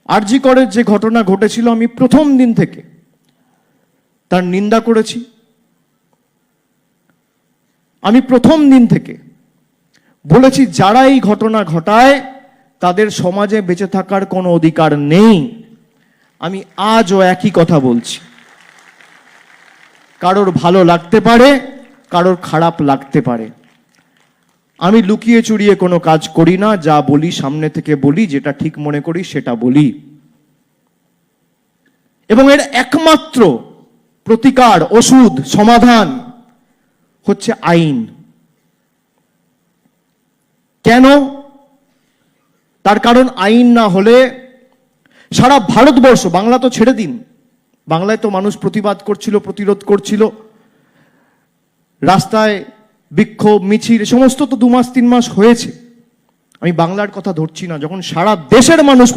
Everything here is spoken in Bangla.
আরজি করের যে ঘটনা ঘটেছিল, আমি প্রথম দিন থেকে তার নিন্দা করেছি। আমি প্রথম দিন থেকে বলেছি, যারা এই ঘটনা ঘটায় তাদের সমাজে বেঁচে থাকার কোনো অধিকার নেই। আমি আজও একই কথা বলছি। কারোর ভালো লাগতে পারে, কারোর খারাপ লাগতে পারে। আমি লুকিয়ে চুরিয়ে কোনো কাজ করি না, যা বলি সামনে থেকে বলি, যেটা ঠিক মনে করি সেটা বলি। এবং এর একমাত্র প্রতিকার, ওষুধ, সমাধান হচ্ছে আইন। কেন? তার কারণ আইন না হলে সারা ভারতবর্ষ, বাংলা তো ছেড়ে দিন, বাংলায় তো মানুষ প্রতিবাদ করছিল, প্রতিরোধ করছিল, রাস্তায় বিক্ষোভ মিছিল সমস্ত তো 2 মাস 3 মাস হয়েছে। আমি বাংলার কথা ধরছি না। যখন সারা দেশের মানুষ